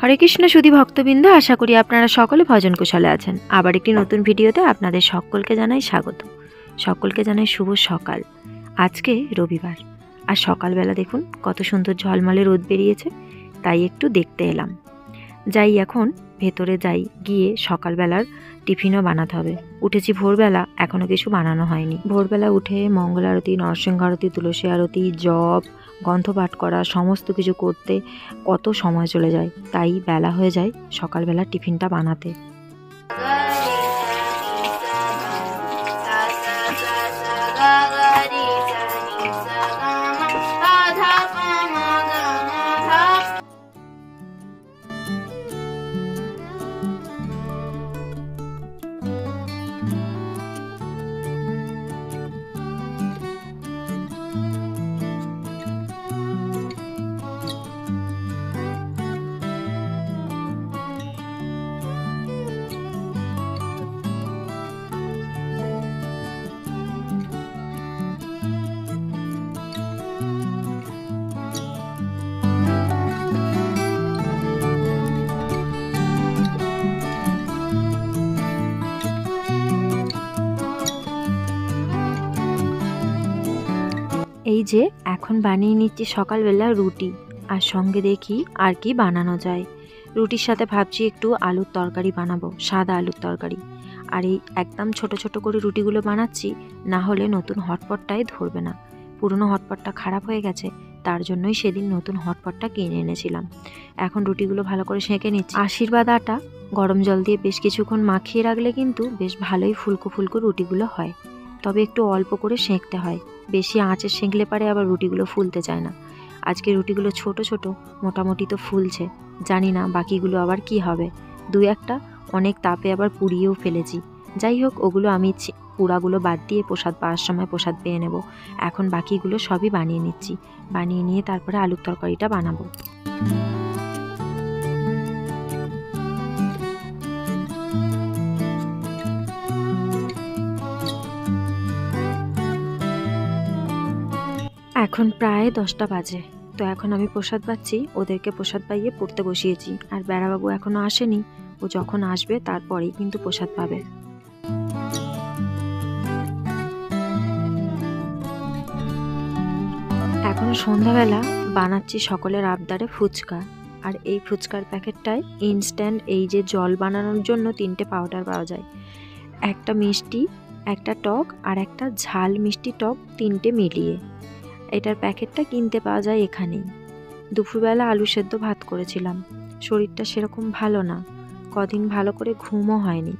হরে কৃষ্ণ সুধী ভক্তবৃন্দ, আশা করি আপনারা সকলে ভজন কুশলে আছেন। আবার একটি নতুন ভিডিওতে আপনাদের সকলকে জানাই স্বাগত। সকলকে জানাই শুভ সকাল। আজকে রবিবার, আর সকালবেলা দেখুন কত সুন্দর ঝলমলে রোদ বেরিয়েছে, তাই একটু দেখতে এলাম। যাই এখন ভেতরে যাই, গিয়ে সকালবেলার টিফিনও বানাতে হবে। উঠেছি ভোরবেলা, এখনও কিছু বানানো হয়নি। ভোরবেলা উঠে মঙ্গল আরতি, নরসিংহ আরতি, তুলসী আরতি, জপ, গ্রন্থ পাঠ করা, সমস্ত কিছু করতে কত সময় চলে যায়, তাই বেলা হয়ে যায় সকালবেলা টিফিনটা বানাতে। এই যে এখন বানিয়ে নিচ্ছি সকালবেলা রুটি, আর সঙ্গে দেখি আর কি বানানো যায়। রুটির সাথে ভাবছি একটু আলুর তরকারি বানাবো, সাদা আলুর তরকারি। আর এই একদম ছোট ছোট করে রুটিগুলো বানাচ্ছি, না হলে নতুন হটপটটাই ধরবে না। পুরনো হটপটটা খারাপ হয়ে গেছে, তার জন্যই সেদিন নতুন হটপটটা কিনে এনেছিলাম। এখন রুটিগুলো ভালো করে সেঁকে নিচ্ছি। আশীর্বাদ আটা গরম জল দিয়ে বেশ কিছুক্ষণ মাখিয়ে রাখলে কিন্তু বেশ ভালোই ফুলকো ফুলকো রুটিগুলো হয়, তবে একটু অল্প করে সেঁকতে হয়। বেশি আঁচে সেঁকলে পারে আবার রুটিগুলো ফুলতে চায় না। আজকে রুটিগুলো ছোট ছোট, মোটামুটি তো ফুলছে, জানি না বাকিগুলো আবার কি হবে। দু একটা অনেক তাপে আবার পুড়িয়েও ফেলেছি। যাই হোক, ওগুলো আমি পুরাগুলো বাদ দিয়ে প্রসাদ পাওয়ার সময় প্রসাদ পেয়ে নেব। এখন বাকিগুলো সবই বানিয়ে নিচ্ছি, বানিয়ে নিয়ে তারপরে আলুর তরকারিটা বানাবো। এখন প্রায় 10টা বাজে, তো এখন আমি প্রসাদ পাচ্ছি। ওদেরকে প্রসাদ পাইয়ে পড়তে বসিয়েছি, আর বেড়াবাবু এখনো আসেনি। ও যখন আসবে তারপরেই কিন্তু প্রসাদ পাবে। এখন সন্ধ্যাবেলা বানাচ্ছি সকলের আবদারে ফুচকা। আর এই ফুচকার প্যাকেটটায় ইনস্ট্যান্ট এই যে জল বানানোর জন্য 3টে পাউডার পাওয়া যায়, একটা মিষ্টি, একটা টক, আর একটা ঝাল মিষ্টি টক, 3টে মিলিয়ে। এটার প্যাকেটটা কিনতে পাওয়া যায় এখানেই। দুপুরবেলা আলু সেদ্ধ ভাত করেছিলাম, শরীরটা সেরকম ভালো না, কদিন ভালো করে ঘুমও হয়নি,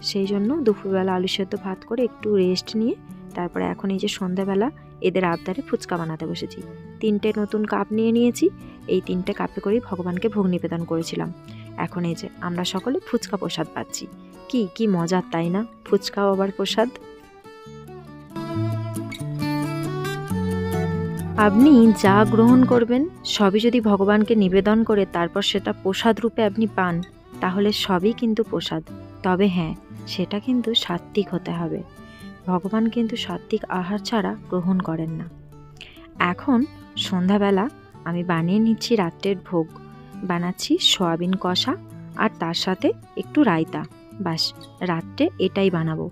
সেই জন্য দুপুরবেলা আলু সেদ্ধ ভাত করে একটু রেস্ট নিয়ে তারপরে এখন এই যে সন্ধ্যাবেলা এদের আবদারে ফুচকা বানাতে বসেছি। 3টে নতুন কাপ নিয়ে নিয়েছি, এই 3টে কাপে করেই ভগবানকে ভোগ নিবেদন করেছিলাম। এখন এই যে আমরা সকলে ফুচকা প্রসাদ পাচ্ছি। কি মজার, তাই না? ফুচকাও আবার প্রসাদ। আপনি যা গ্রহণ করবেন সবই যদি ভগবানকে নিবেদন করে তারপর সেটা প্রসাদ রূপে আপনি পান, তাহলে সবই কিন্তু প্রসাদ। তবে হ্যাঁ, সেটা কিন্তু সাত্ত্বিক হতে হবে। ভগবান কিন্তু সাত্ত্বিক আহার ছাড়া গ্রহণ করেন না। এখন সন্ধ্যাবেলা আমি বানিয়ে নিচ্ছি রাত্রের ভোগ। বানাচ্ছি সয়াবিন কষা আর তার সাথে একটু রায়তা। বাস, রাত্রে এটাই বানাবো।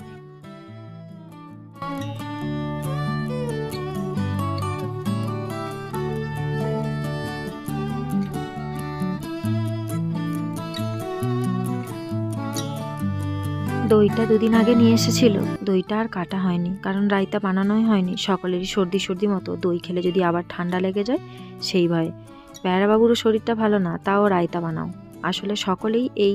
দইটা দুদিন আগে নিয়ে এসেছিল, দইটা আর কাটা হয়নি, কারণ রায়তা বানানোই হয়নি। সকলেরই সর্দি মতো, দই খেলে যদি আবার ঠান্ডা লেগে যায় সেই ভয়ে। বেড়াবাবুরও শরীরটা ভালো না, তাও রায়তা বানাও। আসলে সকলেই এই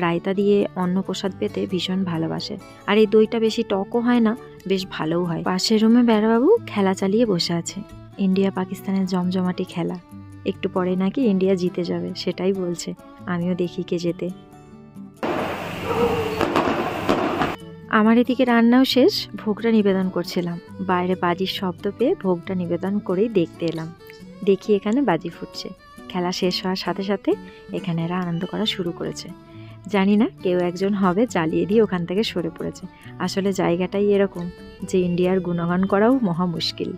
রায়তা দিয়ে অন্ন প্রসাদ পেতে ভীষণ ভালোবাসে। আর এই দইটা বেশি টকও হয় না, বেশ ভালোও হয়। পাশের রুমে বেড়াবাবু খেলা চালিয়ে বসে আছে, ইন্ডিয়া পাকিস্তানের জমজমাটি খেলা। একটু পরে নাকি ইন্ডিয়া জিতে যাবে, সেটাই বলছে। আমিও দেখি কে জেতে। আমার এদিকে রান্নাও শেষ, ভোগটা নিবেদন করছিলাম। বাইরে বাজির শব্দ পেয়ে ভোগটা নিবেদন করেই দেখতে এলাম। দেখি এখানে বাজি ফুটছে। খেলা শেষ হওয়ার সাথে সাথে এখানে এরা আনন্দ করা শুরু করেছে। জানি না, কেউ একজন হবে জ্বালিয়ে দিয়ে ওখান থেকে সরে পড়েছে। আসলে জায়গাটাই এরকম যে ইন্ডিয়ার গুণগান করাও মহা মুশকিল।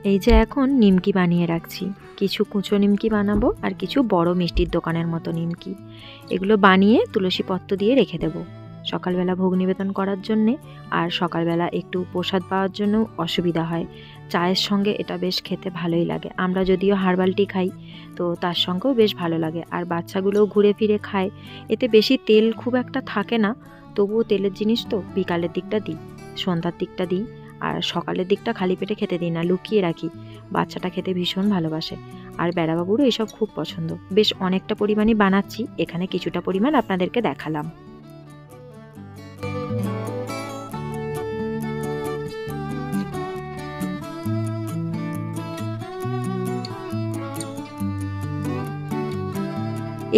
এই যে এখন নিমকি বানিয়ে রাখছি, কিছু কুচো নিমকি বানাবো আর কিছু বড় মিষ্টির দোকানের মতো নিমকি। এগুলো বানিয়ে তুলসী পত্র দিয়ে রেখে দেবো সকালবেলা ভোগ নিবেদন করার জন্যে। আর সকালবেলা একটু প্রসাদ পাওয়ার জন্য অসুবিধা হয়, চায়ের সঙ্গে এটা বেশ খেতে ভালোই লাগে। আমরা যদিও হার্বাল টি খাই, তো তার সঙ্গেও বেশ ভালো লাগে। আর বাচ্চাগুলোও ঘুরে ফিরে খায়, এতে বেশি তেল খুব একটা থাকে না। তবুও তেলের জিনিস তো বিকালের দিকটা দিই, সন্ধ্যার দিকটা দিই, আর সকালের দিকটা খালি পেটে খেতে দিই না, লুকিয়ে রাখি। বাচ্চাটা খেতে ভীষণ ভালোবাসে, আর বেড়াবাবুরও এসব খুব পছন্দ। বেশ অনেকটা পরিমাণই বানাচ্ছি, এখানে কিছুটা পরিমাণ আপনাদেরকে দেখালাম।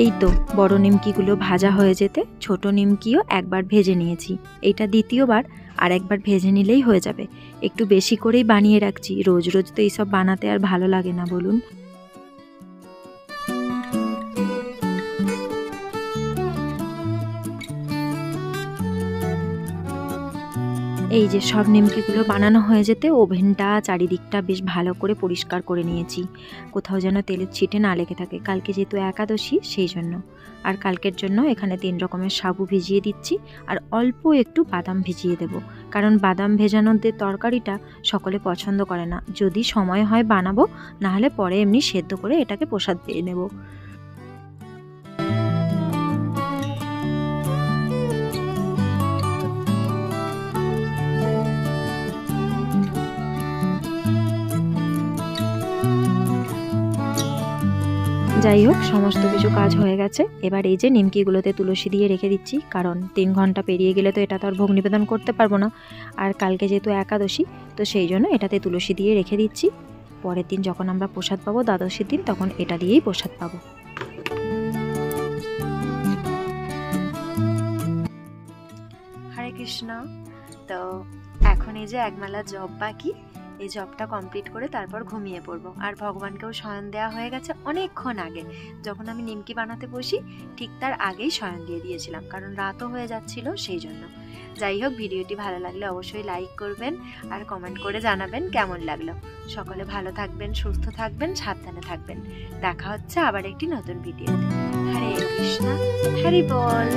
এই তো বড় নিমকিগুলো ভাজা হয়ে যেতে ছোট নিমকিও একবার ভেজে নিয়েছি, এইটা দ্বিতীয়বার। আর একবার ভেজে নিলেই হয়ে যাবে। একটু বেশি করেই বানিয়ে রাখছি, রোজ রোজ তো এইসব বানাতে আর ভালো লাগে না বলুন। এই যে সব নিমকিগুলো বানানো হয়ে যেতে ওভেনটা চারিদিকটা বেশ ভালো করে পরিষ্কার করে নিয়েছি, কোথাও যেন তেলের ছিটে না লেগে থাকে। কালকে যেহেতু একাদশী সেই জন্য। আর কালকের জন্য এখানে 3 রকমের সাবু ভিজিয়ে দিচ্ছি, আর অল্প একটু বাদাম ভিজিয়ে দেব, কারণ বাদাম ভেজানোর যে তরকারিটা সকলে পছন্দ করে না। যদি সময় হয় বানাবো, নাহলে পরে এমনি সেদ্ধ করে এটাকে প্রসাদ পেয়ে নেব। যাই হোক, সমস্ত কিছু কাজ হয়ে গেছে। এবার এই যে নিমকিগুলোতে তুলসী দিয়ে রেখে দিচ্ছি, কারণ 3 ঘন্টা পেরিয়ে গেলে তো এটা তো আর ভোগ নিবেদন করতে পারবো না। আর কালকে যেহেতু একাদশী, তো সেই জন্য এটাতে তুলসী দিয়ে রেখে দিচ্ছি। পরের দিন যখন আমরা প্রসাদ পাবো, দ্বাদশীর দিন, তখন এটা দিয়েই প্রসাদ পাবো। হরে কৃষ্ণ। তো এখন এই যে একমালা জপ বাকি, এই জবটা কমপ্লিট করে তারপর ঘুমিয়ে পড়বো। আর ভগবানকেও শয়ন দেওয়া হয়ে গেছে অনেকক্ষণ আগে। যখন আমি নিমকি বানাতে বসি ঠিক তার আগেই শয়ন দিয়ে দিয়েছিলাম, কারণ রাতও হয়ে যাচ্ছিল সেই জন্য। যাই হোক, ভিডিওটি ভালো লাগলে অবশ্যই লাইক করবেন আর কমেন্ট করে জানাবেন কেমন লাগলো। সকলে ভালো থাকবেন, সুস্থ থাকবেন, সাবধানে থাকবেন। দেখা হচ্ছে আবার একটি নতুন ভিডিওতে। হরে কৃষ্ণ, হরি বল।